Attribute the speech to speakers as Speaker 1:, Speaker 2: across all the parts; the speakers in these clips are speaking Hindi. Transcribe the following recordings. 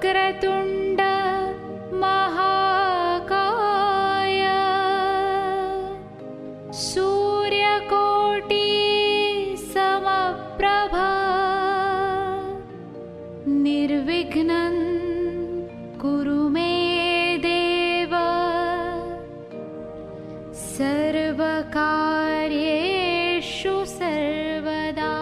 Speaker 1: वक्रतुण्ड महाकाय सूर्यकोटि समप्रभा निर्विघ्नं कुरु मे देव सर्वकार्येषु सर्वदा।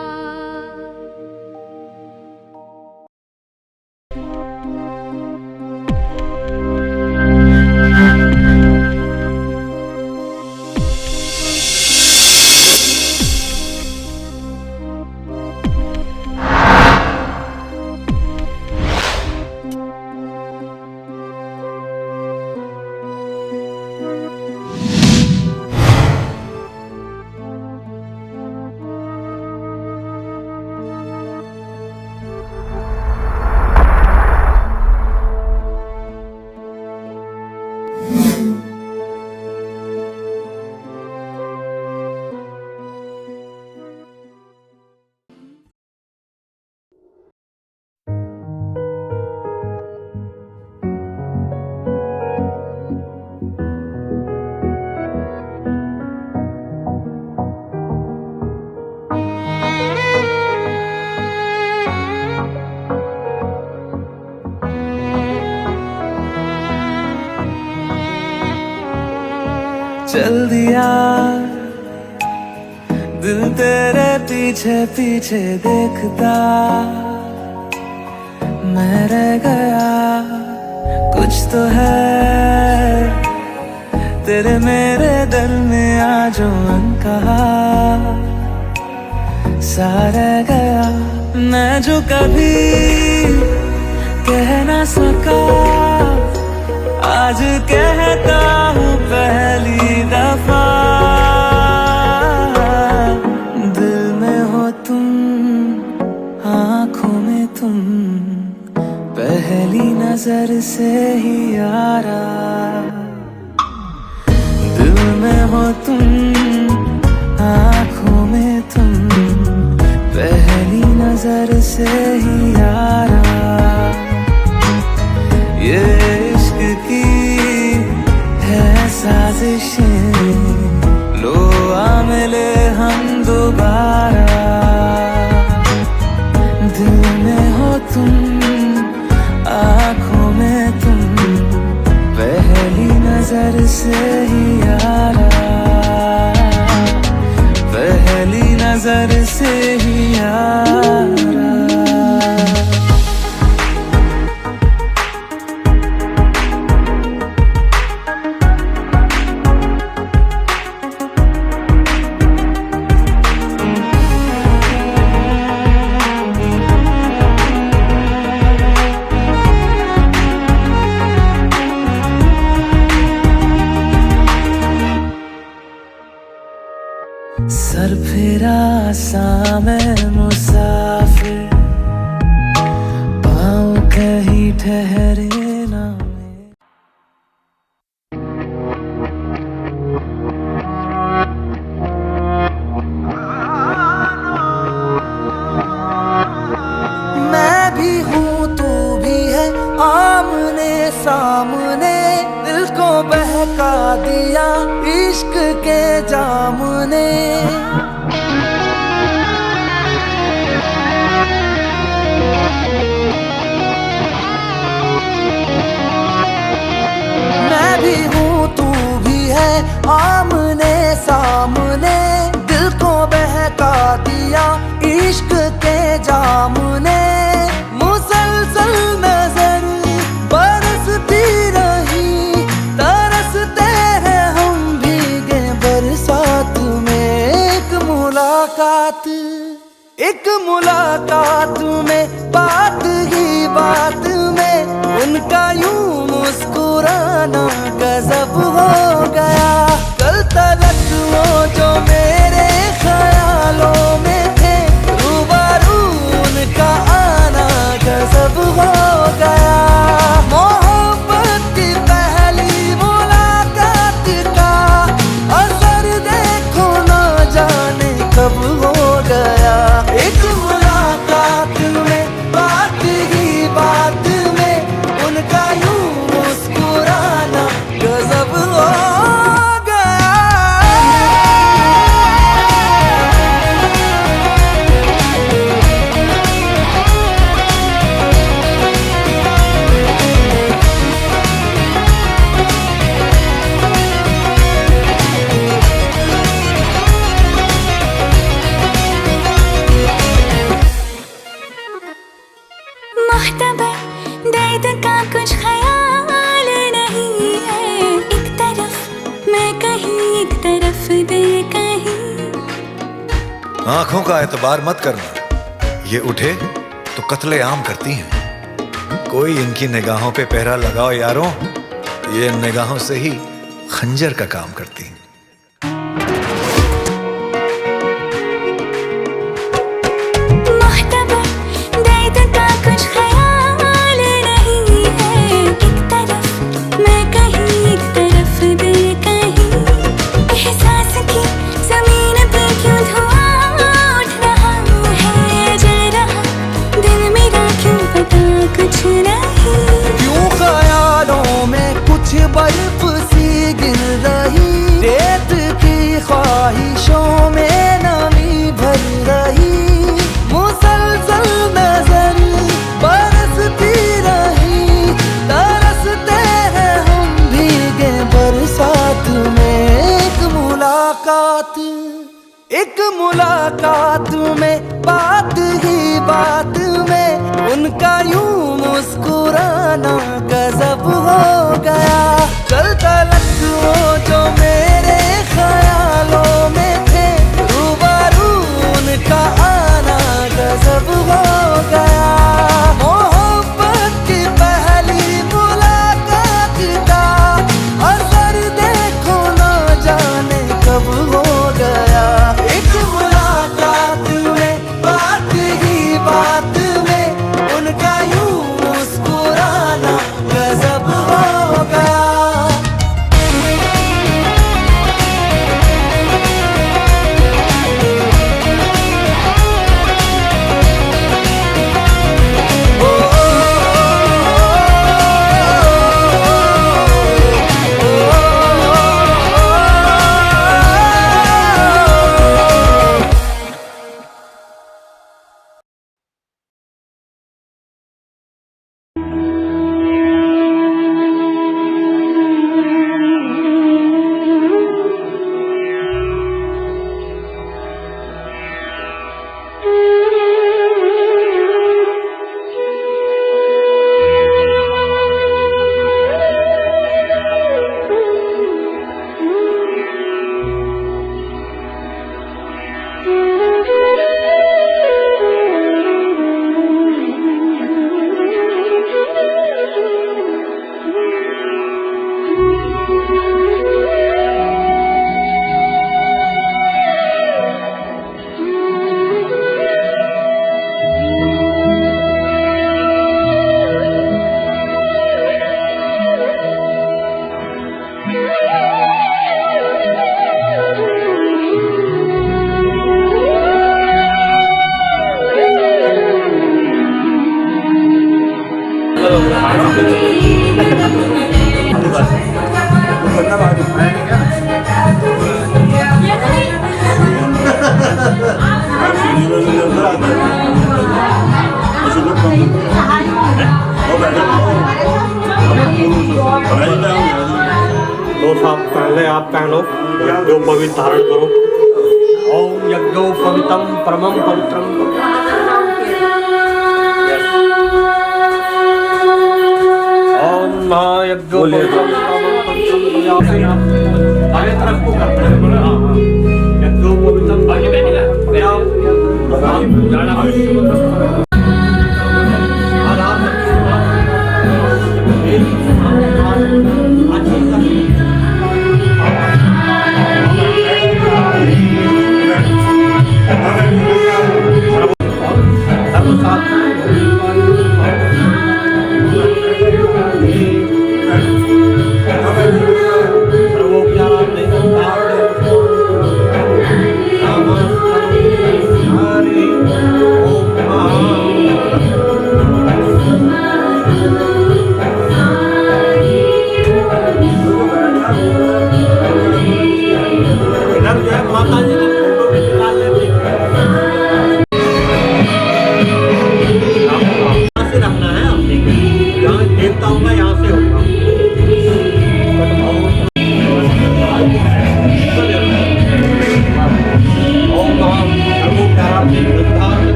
Speaker 2: चल दिया दिल तेरे पीछे पीछे देखता, मैं रह गया कुछ तो है तेरे मेरे दरमियां जो अनकहा सा रह गया। मैं जो कभी कह ना सका आज कहता हूँ पहली दफा। दिल में हो तुम, आँखों में तुम, पहली नजर से ही यारा। दिल में हो तुम, आँखों में तुम, पहली नजर से ही यारा। ये इश्क की है साजिशें, लो आ मिले हम दोबारा। दिल में हो तुम, आँखों में तुम, पहली नजर से ही यारा। पहली नजर से ही यारा। सर फिरा सा मैं मुसाफिर, पाँव कहीं ठहरे ना। मैं भी हूँ तू भी है, आमने सामने दिल को बहका दिया इश्क के जाम ने। मैं भी हूँ तू भी है, आमने सामने दिल को बहका दिया इश्क के जाम ने। मुसलसल नजर बरसती रही, तरसते हैं हम भीगे बरसात में। एक मुलाकात में बात ही बात में उनका यूं मुस्कुराना गजब हो गया। कल तलक वो जो मेरे ख्यालों में थे, रूबरू उनका आना गजब हो गया। मोहब्बत की पहली मुलाकात का असर देखो ना जाने कब हो गया। एक मुलाकात में बात ही बात में
Speaker 3: दे कहीं।
Speaker 4: आंखों का एतबार मत करना, ये उठे तो कत्ले आम करती हैं। कोई इनकी निगाहों पे पहरा लगाओ यारों, ये निगाहों से ही खंजर का काम करती हैं।
Speaker 2: बर्फ सी गिर रही, रेत की ख्वाहिशों में नमी भर रही, मुसलसल नजर बरसती रही, तरसते हैं हम भीगे बरसात में। एक मुलाकात में बात ही बात में उनका यूं मुस्कुराना गजब हो गया। कल तलक वो जो मेरे ख्यालों में थे, रूबरू उनका आना गजब हो गया। मोहब्बत की पहली मुलाकात का असर देखो ना जाने कब हो गया। एक मुलाकात में बात ही बात में उनका यूं मुस्कुराना गजब हो गया।
Speaker 5: दो साथ पहले आप पहनो, यज्ञो पवित्र धारण करो। ओम यज्ञो पवित्रम परमम पवित्रम। ओम महायज्ञो पवित्रम परमम पवित्रम। आगे तरफ को करते हैं। यज्ञो पवित्रम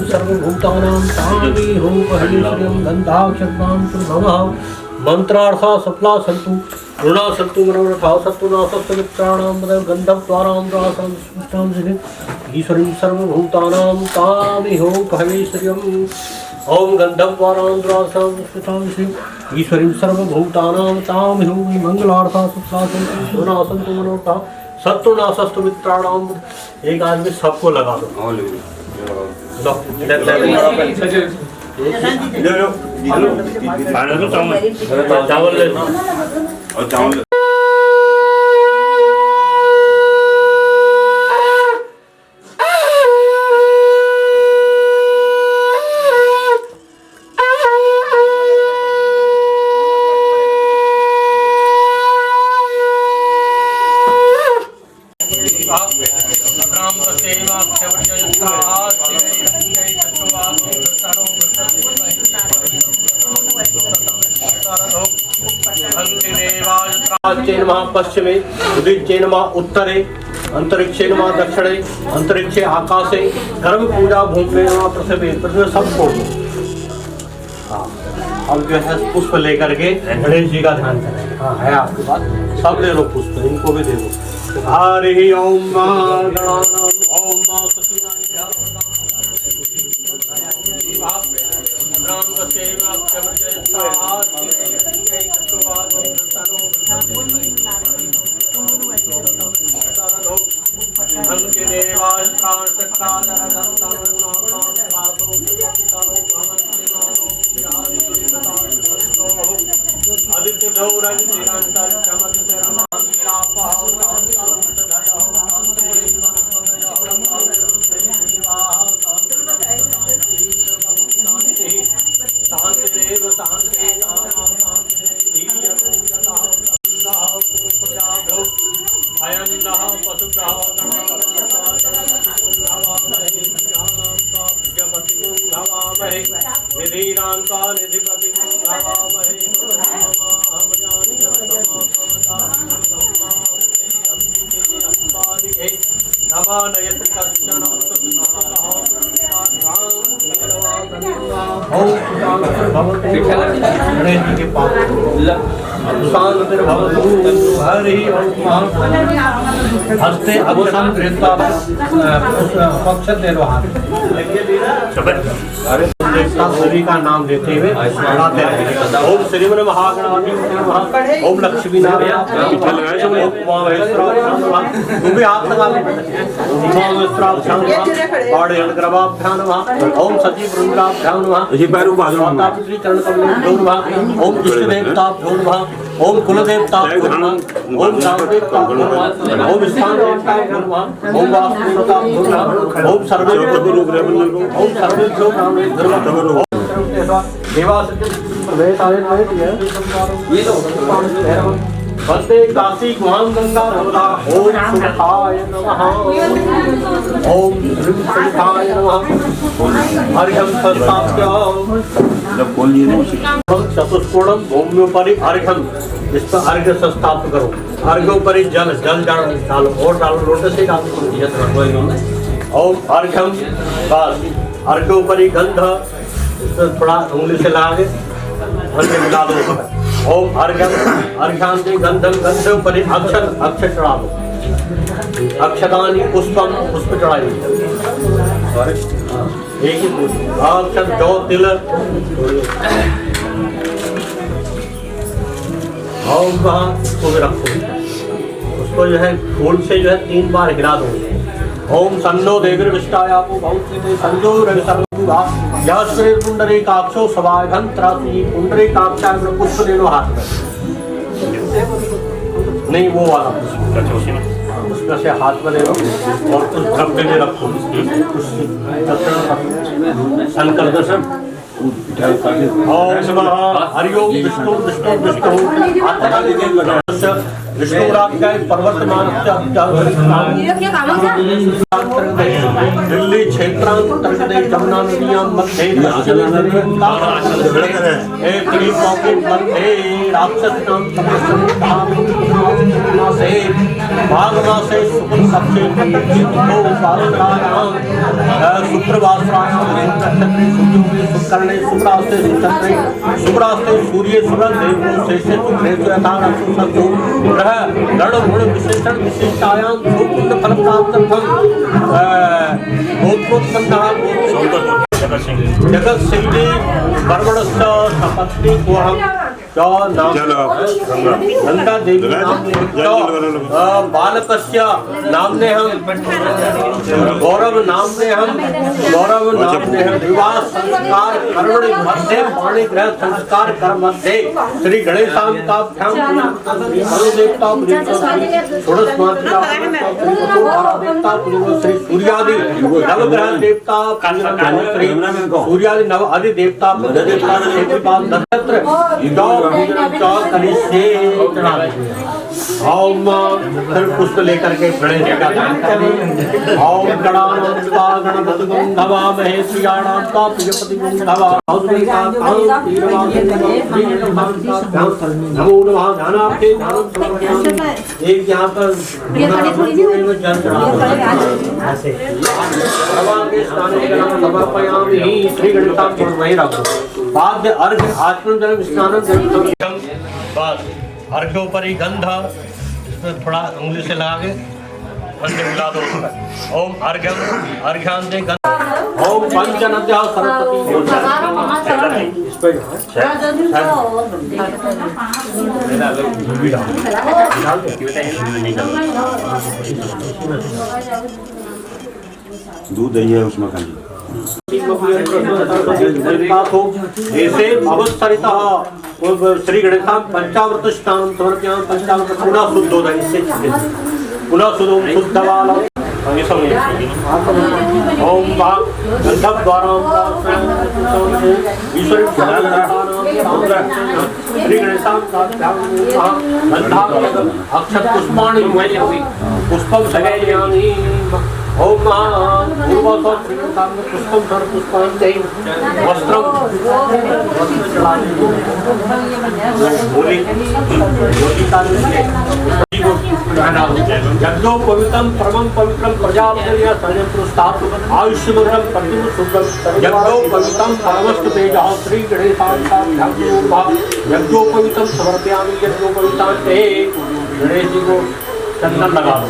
Speaker 5: सर्वभूतानां हरिश्रियं गन्धाक्षतां नमः मंत्रार्था सफला सन्तु ऋणा सन्तु मनोरथा सत्तु नासत्तु मित्राणां गन्धद्वारां रासां सुष्टां ईश्वरीं सर्वभूतानां तामिहो भवेश्वर्यम् ओम गन्धद्वारां रासां सुष्टां ईश्वरीं सर्वभूतानां तामिहो मंगलार्था सफला सन्तु ऋणा सन्तु मनोरथा सत्तु नासत्तु मित्राणां। एक आदमी सबको लगा दो। चावल ले और चावल पश्चिमे उदिच्ये नमः उत्तरे अंतरिक्षे नमः दक्षिणे अंतरिक्षे आकाशे कर्म पूजा भूमि नमः पृथ्वी पृथ्वी सबको। अब जो है पुष्प लेकर के गणेश जी का ध्यान करें। हाँ है आपके पास, सब ले लो पुष्प, इनको भी दे दो। हरि ओम ओम आदित्य गौरज निरंतर चमक शांतिरेव शांति भयन्दः पशुग्रह हवामहे निधीरान्ता निधिपति हवामहे नमानयति कश्चन गणेश जी के पास हरि हस्ते अवसान गृहता पक्ष दे श्री का नाम लेते हुए ओम श्रीमन महागणाधिपति ओम लक्ष्मी नारायण तुम भी हाथ लगा ओम सजीव रुद्राभ्याम नमः चरण कमलेभ्यो ओम इष्ट देवताभ्यो नमः ओम कुल देवताभ्यो नमः ओम ग्राम देवताभ्यो नमः ओम स्थान देवताभ्यो नमः ओम वास्तु देवताभ्यो नमः ओम सर्वेभ्यो ब्राह्मणेभ्यो वंदे काशी गुहां गंगा नर्मदा ओम सुखाय नमः ओम सुखाय नमः अर्घ्यं संस्थाप्य चतुष्कोणम भूम्योपरि अर्घ्यम, इस पर अर्घ्य संस्थापित करो। अर्घ्योपरि जल डालो और डालो, लोटे से डालो। ओम अर्घ्यम बस अर्घ्योपरि गंध, थोड़ा उंगली से लगा के मिला दो। ओम अर्घ्यम अर्घ्यांते गंधम गंधोपरि अक्षर चढ़ा दो। अक्षतानि पुष्पम पुष्प चढ़ाइए। एक ही अक्षर जौ तिल। ओम वहाँ उसको भी रखो, उसको जो है फूल से जो है 3 बार हिला दो। ओम सन्नो देवीर विष्टायापो बहुते संजो रवि सर्वभूता यश्रे पुंडरी काक्षो सवाघन त्रासी पुंडरी काक्षा में पुष्प ले लो हाथ में। नहीं वो वाला उसमें से हाथ में ले लो और कुछ द्रव्य में रखो। संकल्प दर्शन ओम हरिओम विष्णु विष्णु विष्णु विष्णुराज्ञा पर्वतमान दिल्ली क्षेत्रांतर्गते जमुना नदीयां मध्ये मध्ये राक्षसानां तमस्से माघमासे शुक्ल पक्षे शुक्रवासरां शुक्रकर्णे शुक्रास्ते चंद्रे शुक्रास्ते सूर्य सुरदेव शेषे शुक्रे यथा सत्तु ग्रह गण गुण विशेषण विशिष्टायां सुकुंड फल प्राप्त्यर्थम गोत्रोत्पन्नः जगत सिंह जी वर्मणस्य सपत्नी कोहम गंगा देवी बालकस्य नाम्ने हम गौरव नाम्ने हम विवाह संस्कार कर्मणि मध्ये पाणि ग्रह संस्कार कर्म मध्ये श्री गणेशांताभ्यां देवता श्री सूर्यादि नवग्रह देवता श्री सूर्यादि नव आदि देवता नक्षत्र ओम फिर पुष्प लेकर के गणेश जी का ध्यान करें। ओम गणपति गंधवामहे श्रीयाणांता प्रियपति गंधवा नमो नमः ध्यानार्थे एक यहाँ पर समर्पयामि श्री गणेशाय वहीं रखो पाद्य अर्घ आचमन जल स्नान बस अर्घ्योपरि गंध इसमें थोड़ा उंगली से लगा के अंडे मिला दो। ओम अर्घ्यम अर्घ्यांते गंध ओम पंचनद्या सरस्वती इस पे
Speaker 3: दूध दही है उसमें खाली
Speaker 5: ऐसे अवसरिता श्री गणेशां पंचामृत स्नान समर्पयामि पंचामृत पुनः शुद्धोदय इससे पुनः शुद्धवाल ओम वाक् गंधव द्वारा ईश्वर श्री गणेशां अक्षत पुष्पाणि पुष्पं समर्पयामि ओम पुष्पम सर पुष्पांते वस्त्रम यज्ञो पवित्रम परमं पवित्रम प्रजापतिया संयंत्रस्तात् आयुष्यमंगलम प्रतिम शुद्धम यज्ञो पवित्रम परमस्तु तेजः श्री गणेशाय यज्ञो पवित्रम समर्पयामि यज्ञो पवित्रांते गणेश जी को चंदन लगा दो।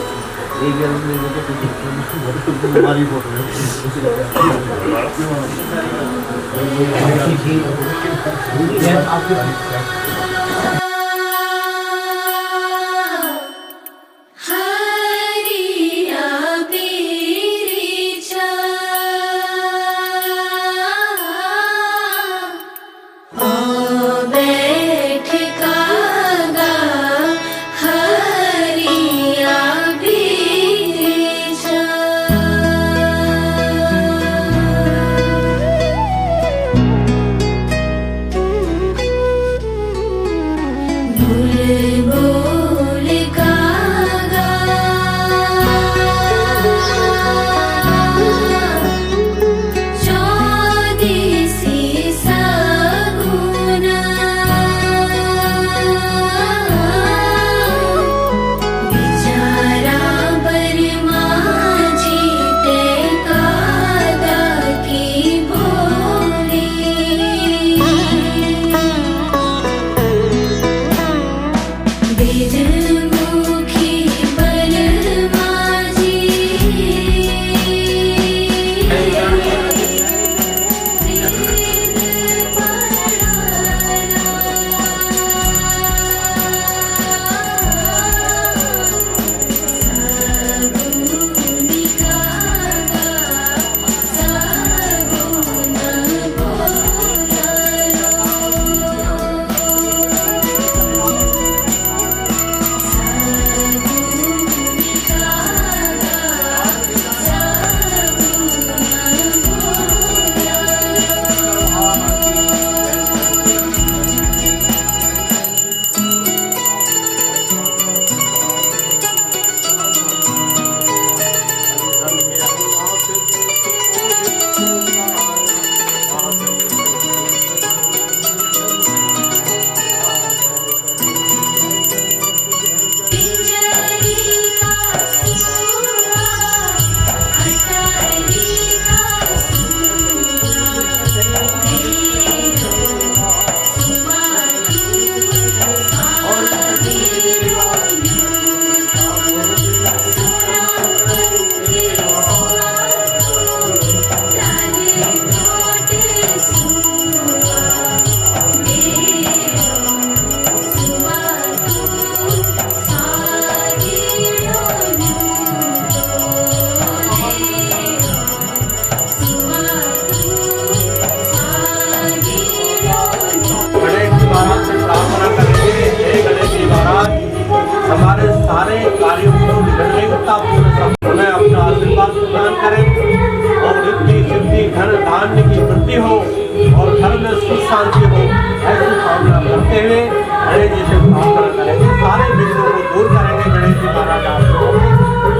Speaker 5: ऐसी भावना करते हुए गणेश जी से प्रार्थना करेंगे, सारे विघ्नों को दूर करेंगे गणेश जी महाराज आपको।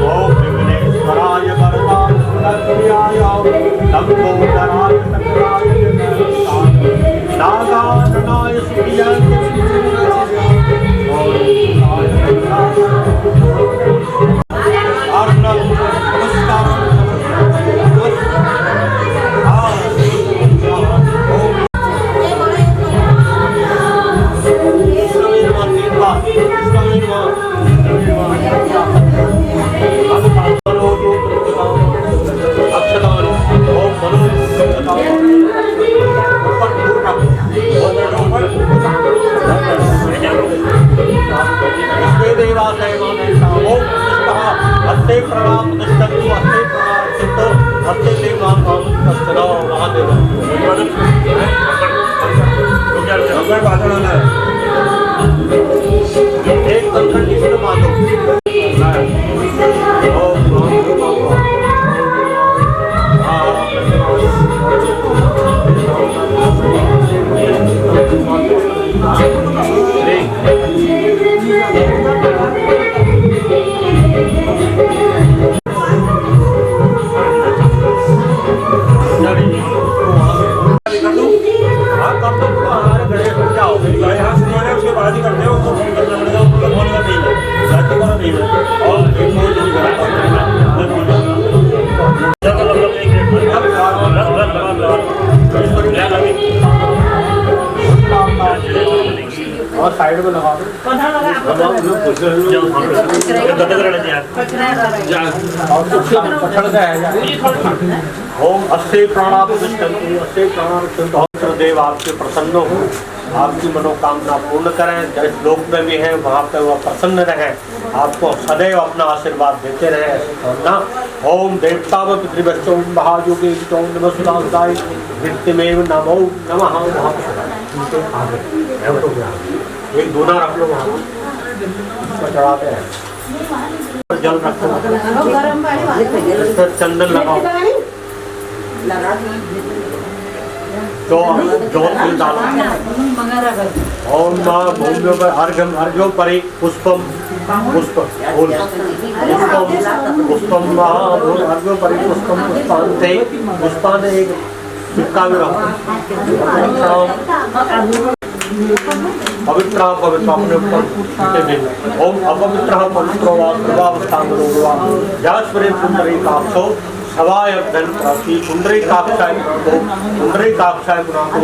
Speaker 5: ओम विघ्नेश्वराय वरदाय सुरक्षाय लंबोदराय सक्राय नागाननाय सूर्याय एक कंकड़ इसमें मानो और साइड में लगा ओम अस्ते प्राणाभिष्टन्तु अस्ते प्राणाभिष्टन्तु देव आपसे प्रसन्न हो, आपकी मनोकामना पूर्ण करें, जिस लोक में भी है वहाँ पे वह प्रसन्न रहे, आपको सदैव अपना आशीर्वाद देते रहे ना। ओम देवता व पितृभ्यो महायोगी नमस्कार मृत्युमेव नमो नमः। एक दोना रख लो वहाँ चढ़ाते हैं, जल रखो, चंदन लगाओ, जो तिल डालो। ओम मां भूम्यो पर अर्घ्यम अर्घ्यो परि पुष्पम पुष्प फूल पुष्पम महाभूल अर्घ्यो परि पुष्पम पुष्पांते पुष्पांते एक सिक्का में रखो। पवित्र पवित्र अपने ऊपर ओम अपवित्र पवित्रो वा सर्वावस्थांगरो वा यास्वरे पुंडरी काक्षो सवाय धन प्राप्ति कुंडरी काक्षाय को कुंडरी काक्षाय गुना को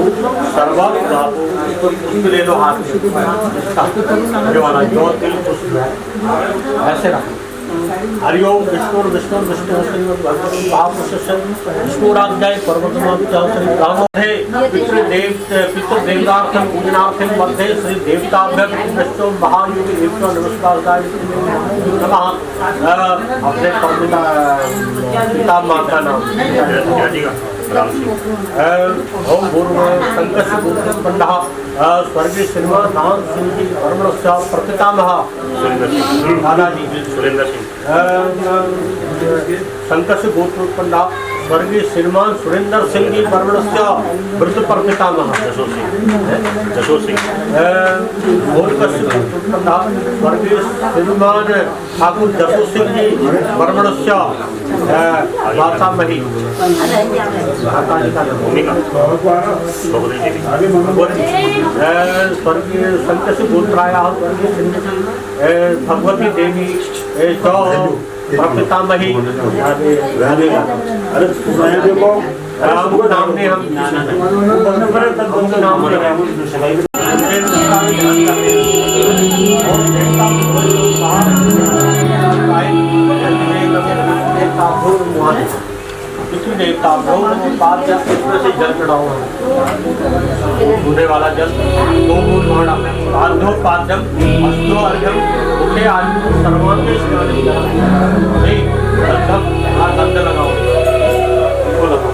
Speaker 5: सर्वा गुना को पुष्प ले लो हाथ में, ये वाला जो तिल पुष्प है ऐसे रखो। हरिओम विष्णु विष्णु विष्णु श्री भगवान भाव विष्णुराध्याय पर्वतमा श्री रामो है पितृ देवतार्थम पूजनार्थम मध्ये श्री देवताभ्यः विष्णु महायोगी देवता नमस्कार नमः। अपने पिता माता का नाम ओम पूर्व संकट पंडा स्वर्गीय श्रीमान राम सिंह जी परमरक्षा प्रतितामह दादाजी सुरेंद्र सिंह संकट गोत्र पंडा स्वर्गीय श्रीमान सुरेंद्र सिंह जी परमरक्षा वृद्ध प्रतितामह जसो सिंह पंडा स्वर्गीय श्रीमान ठाकुर जसो सिंह जी परमरक्षा माता मही स्वर्गीय संकट गोत्राया भगवती देवी प्रपितामही राम नाम ने हम नाम पितृ देवता इसमें से जल चढ़ाओ, दूधे वाला जल दो बूंद माड़ा आर्धो पाद्यम अस्तो अर्घ्यम मुखे आलू सर्वांगे अर्घ्यम लगाओ इसको लगाओ।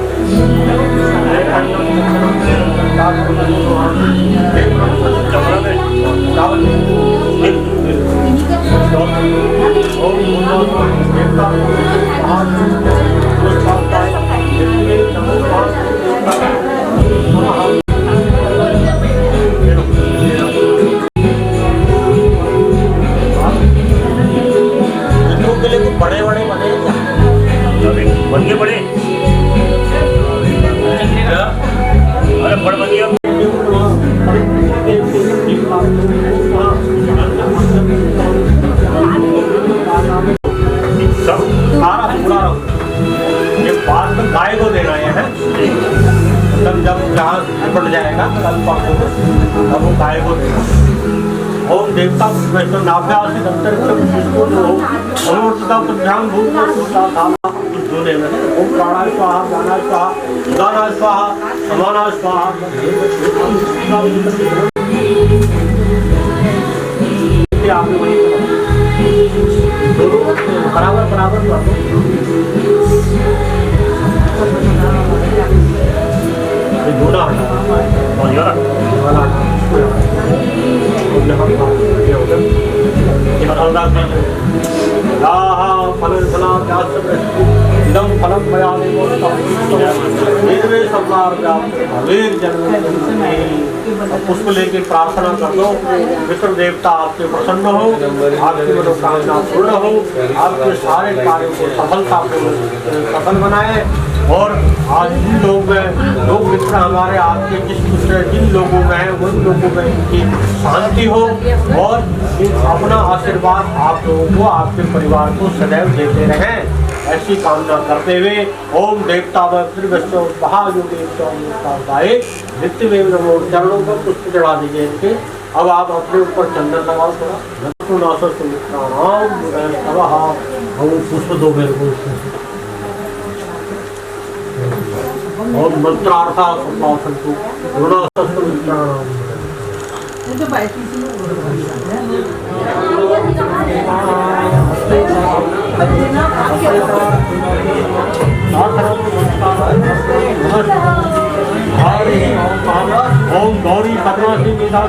Speaker 5: देवता वैष्णव नाभ्यासी अंतरिक्ष जिसको जो अनुवर्तता पर ध्यान भूत जोने में ओम प्राणाय स्वाहा ज्ञानाय स्वाहा उदानाय स्वाहा समानाय स्वाहा आपने वही दोनों बराबर बराबर दोनों और यार इदम फलम पुष्प लेके प्रार्थना कर दो विष्णु देवता आपके प्रसन्न हो, आपकी मनोकामना पूर्ण हो, आपके सारे कार्यों को सफलता सफल बनाए। और आज जिन लोग में लोग मित्र हमारे आपके जिन लोगों में है उन लोगों में इनकी शांति हो और अपना आशीर्वाद आप लोगों को आपके परिवार को सदैव देते रहें, ऐसी कामना करते हुए ओम देवता वैष्णव महायोगेश्वराय नित्य में नमो चरणों पर पुष्प चढ़ा दीजिए इनके। अब आप अपने ऊपर चंदन लगाओ थोड़ा पुष्प दो मेरे को और मंत्रार्था संतु ओम गौरी पद्मावती मेधा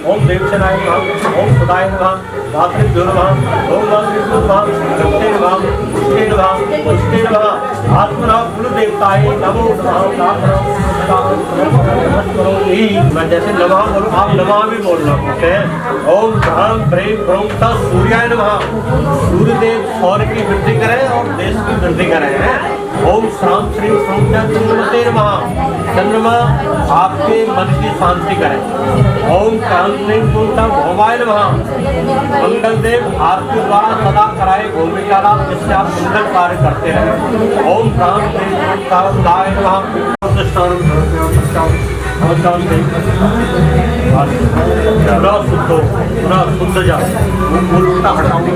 Speaker 5: ओम देवसेनाय नमः ओम सदाय नमः दात्रिभ्यो नमः ओम वासुदेवाय नमः कृष्णे नमः पुष्टे नमः आत्मना कुलदेवताय नमो नमः। मैं जैसे नमः बोलूं आप नमः भी बोलना है। ओम धर्म प्रेम प्रोक्ता सूर्याय नमः, सूर्यदेव सौर की वृद्धि करें और देश की वृद्धि करें। ओम श्राम श्री चंद्रमते नमः, चंद्रमा आपके मन की शांति करें। ओम कांति भोवाय नमः, मंगल देव आपके द्वारा सदा कराए भूमिका जिससे आप मंगल कार्य करते हैं। ओम प्राण देवाय नमः, शुद्ध जा उल्टा हटाऊंगी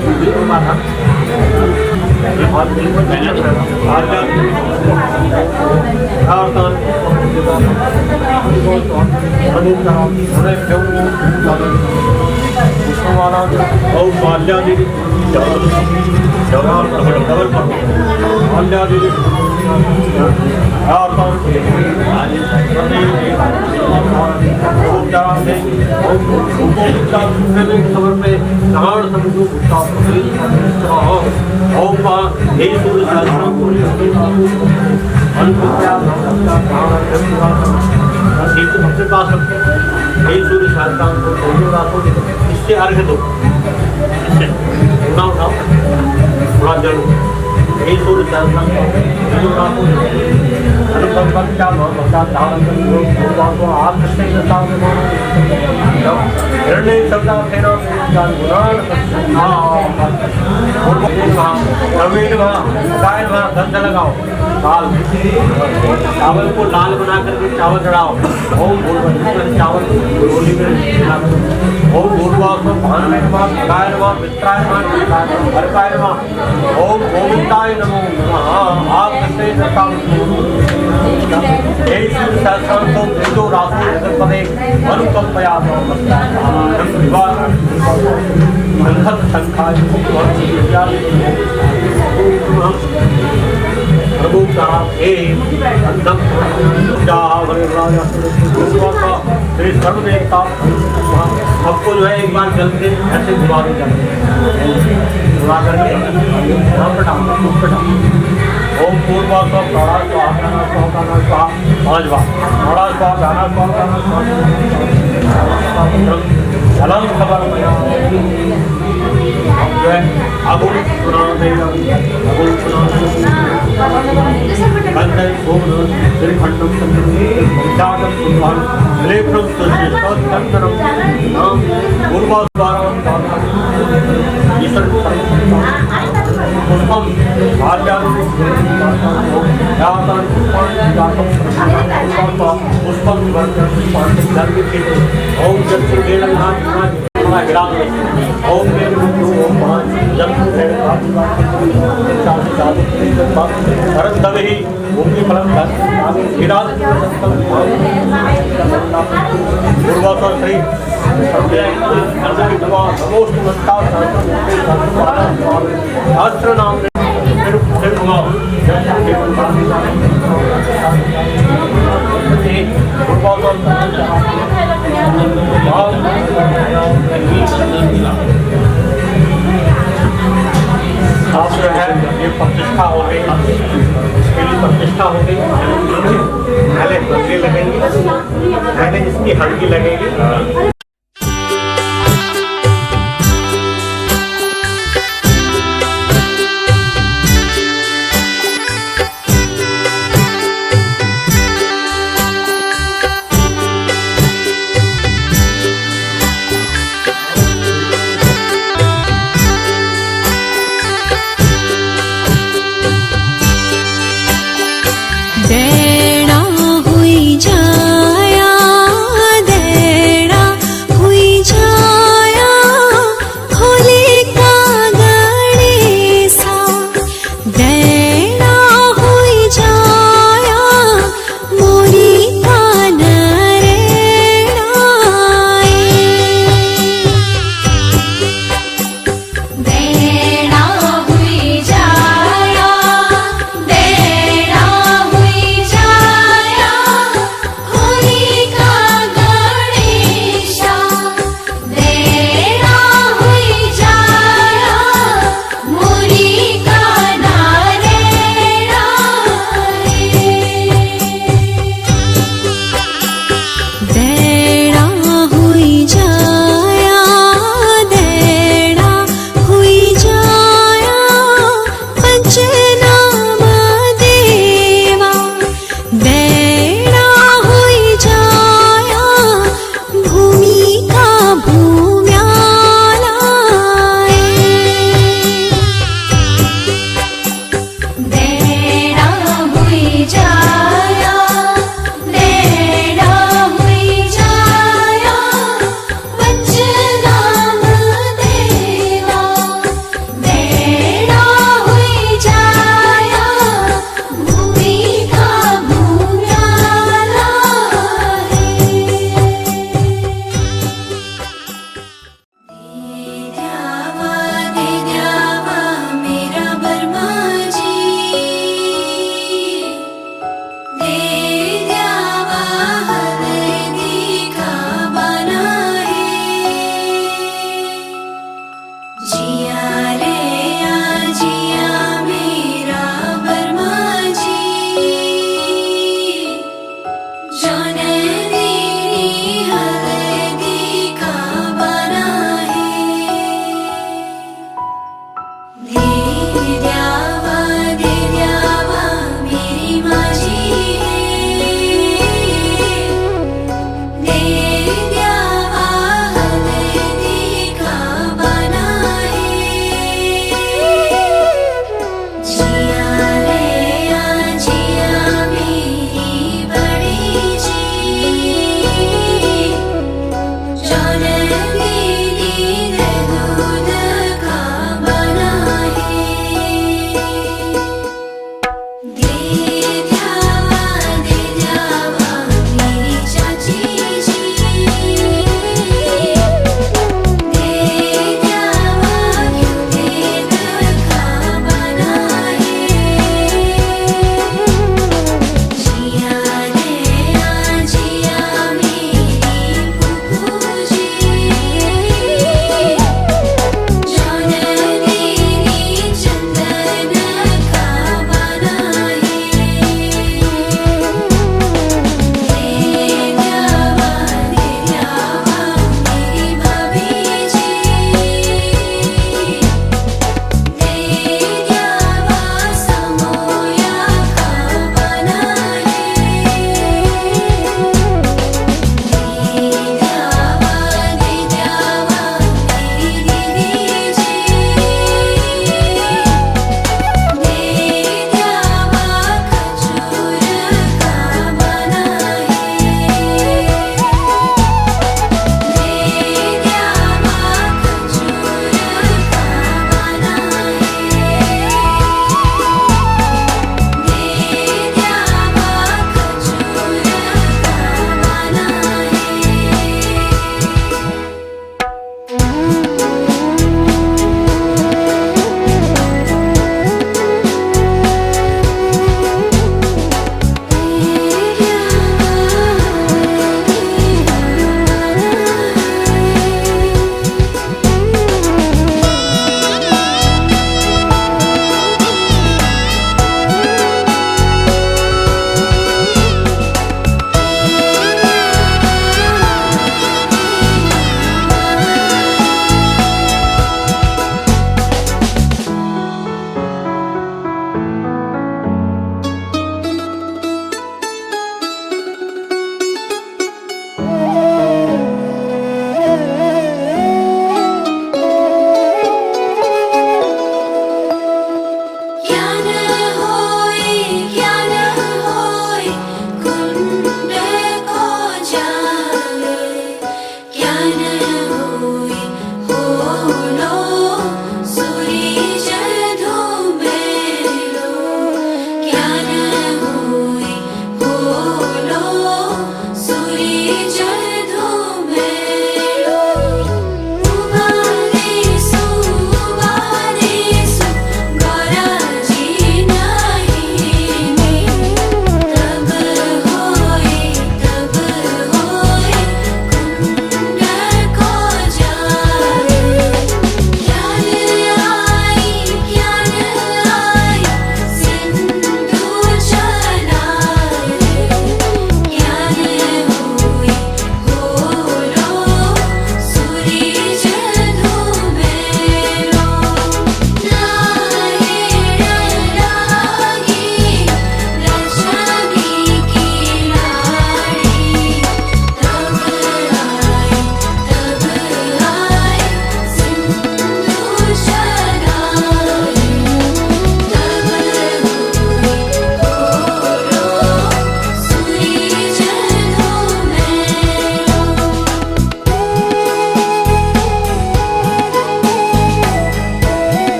Speaker 5: इससे अर्घ दो, उठाओ थोड़ा जल यही सूर्य आप गंध लगाओ, दाल चावल को लाल बना करके चावल चढ़ाओ। ओम चावल रोली में ओम भान में गाय नमः मित्राय नमः हरकाय नमः ओम गोविंदाय नमो नमः। आप पदे अनुकंपया सर्वदेवता सबको जो है एक बार जल के ऐसे घुमा करके ओम पूर्वा स्व प्राणा स्वाहा 5 बार प्राणा स्वाहा गाना स्वाहा जलम खबर जो है अगुण सुनादेगा अगुण सुनादेगा श्रीखंडम चंद्रम सुधान लेखम चंद्रम नाम पूर्वाद्वारम ईश्वर पुष्पम पुष्पम ओम ओम भरतवे भूमि फलम पूर्वासर श्री शास्त्र नाम आप जो है ये प्रतिष्ठा हो गई, इसके लिए प्रतिष्ठा हो गई। पहले हल्दी लगेंगी, पहले इसकी हल्दी लगेगी।
Speaker 3: देना हुई जाया देना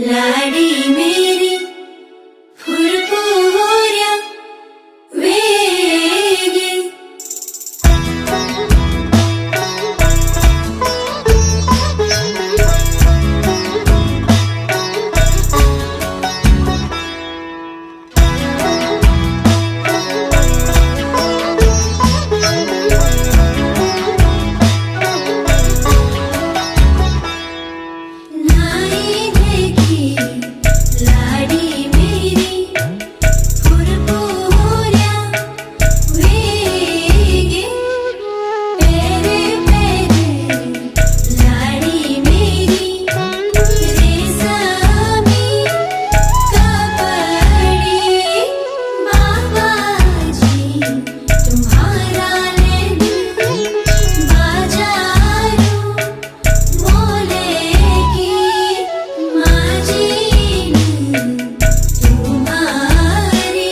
Speaker 3: लाडी मेरी फुरफुऱ्या वेगे नाही देखी लाडी मेरी फुरफुऱ्या वेगे पेरे पेरे लाडी मेरी रेशमी कपड़ी बाबाजी तुम्हारा लेने बाजारू मोले की माजीन तुम्हारी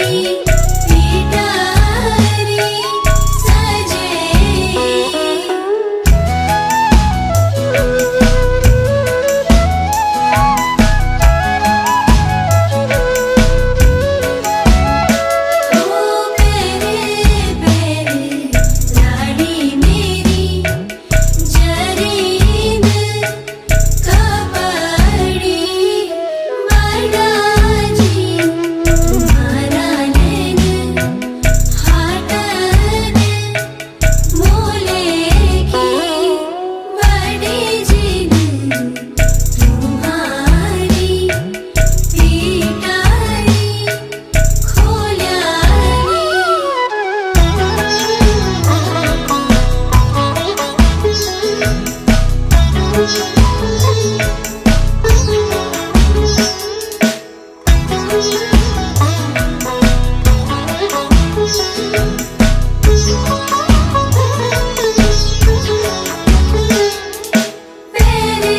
Speaker 3: पिटारी सजे ओ पेरे पेरे लाडी मेरी जरीन कपड़ी बाबाजी तुम्हारा लेने हाटन मोले की बड़ी जीन तुम्हारी पिटारी पेरे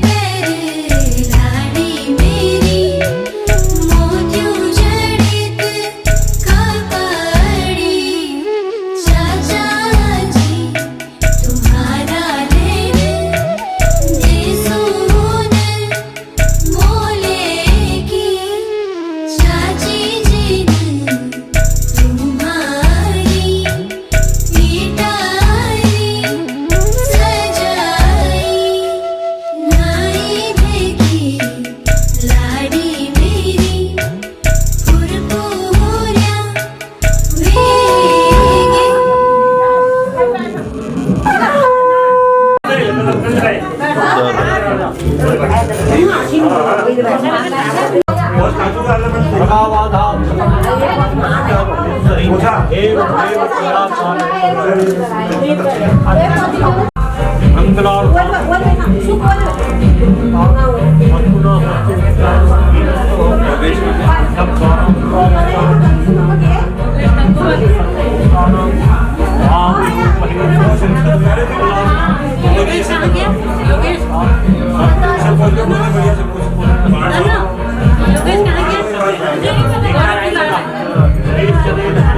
Speaker 3: पेरे लाडी मेरी मोतियों जड़ित कपड़ी चाचा जी तुम्हारा लेने देसून मोले की चाची जी तुम्हारी पिटारी सजाई नाई देखी लाडी मेरी फुरफुऱ्या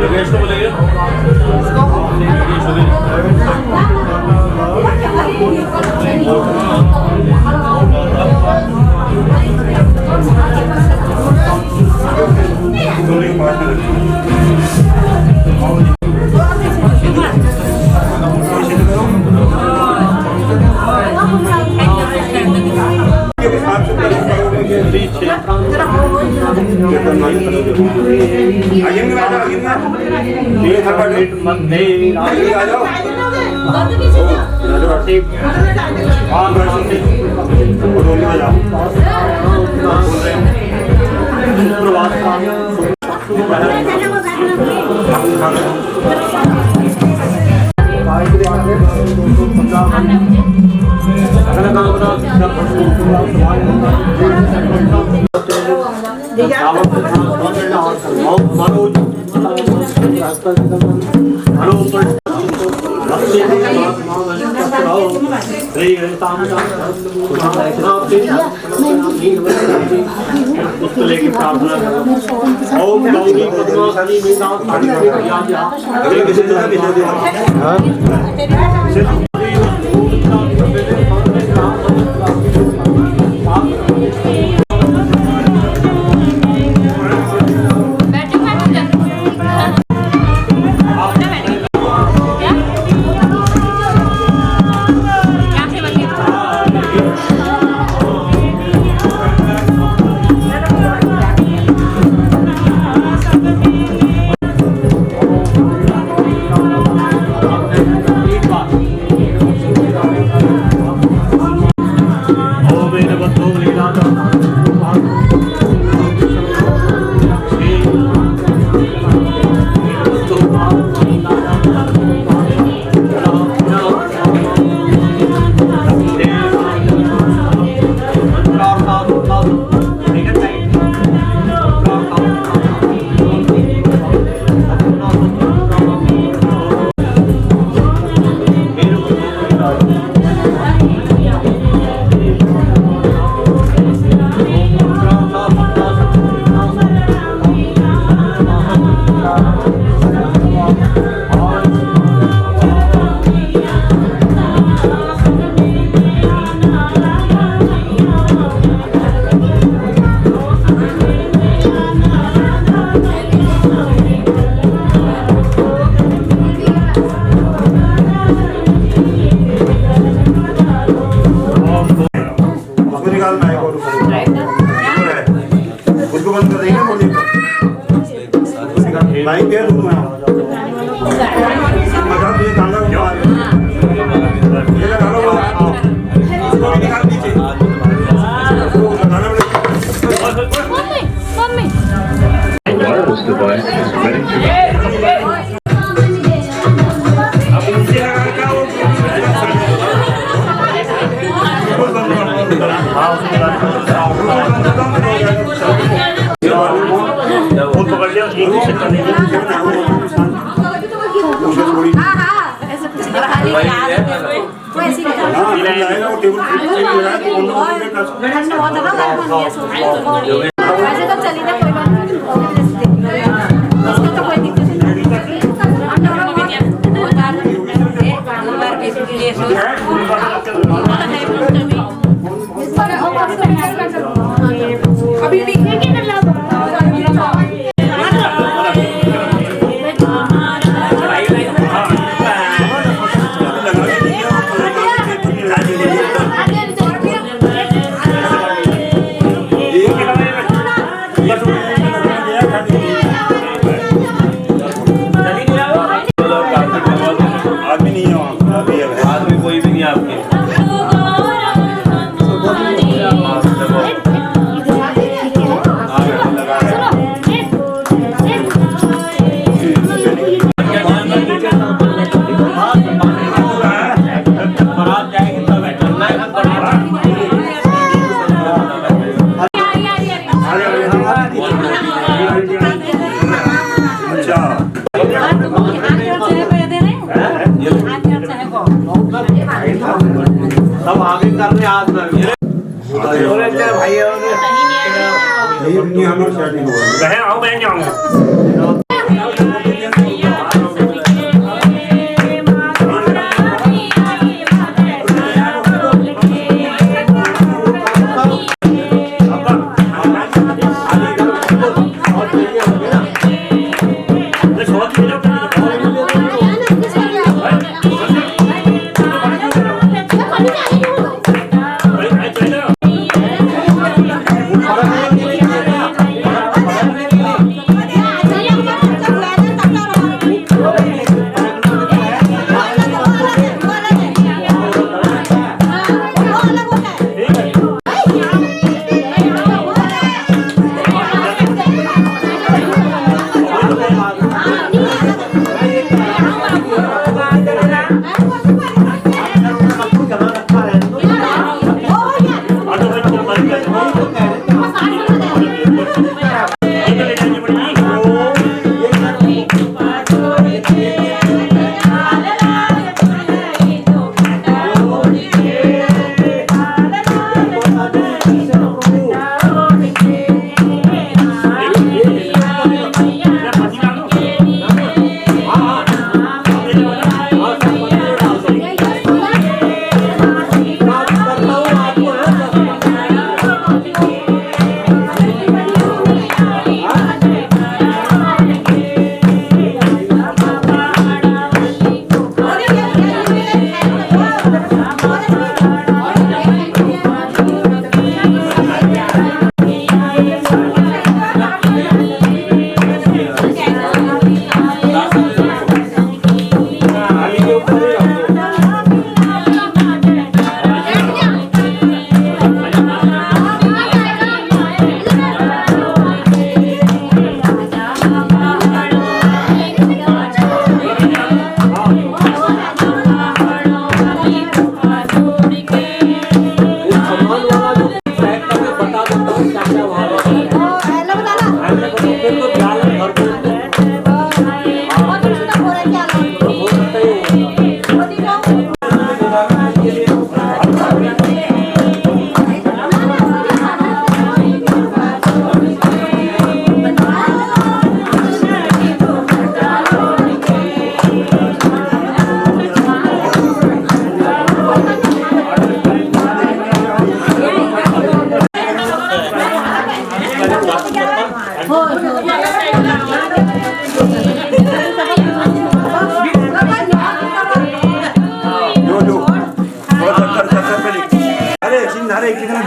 Speaker 5: योगेश को बोलेंगे उसको लेके प्रार्थना करो। ओम गौरी पद्मावती में
Speaker 6: उसको निकालना है उसको बंद कर देंगे बोलिए भाई क्या रूम है मतलब ये गाना ये गाना उसको निकाल दीजिए
Speaker 1: mummy mummy
Speaker 7: wireless device is ready to
Speaker 5: पकड़ लिया एक ही सेकंड
Speaker 8: वैसे तो चली ना कोई बात नहीं इसको तो कोई दिक्कत नहीं अभी देखिए कि ना
Speaker 6: आदमी नहीं है वहाँ आदमी कोई भी नहीं है आपके
Speaker 5: सब आगे करने आज में भाई आओ बहन जाऊंगा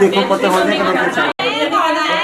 Speaker 6: देखो पता हो जाएगा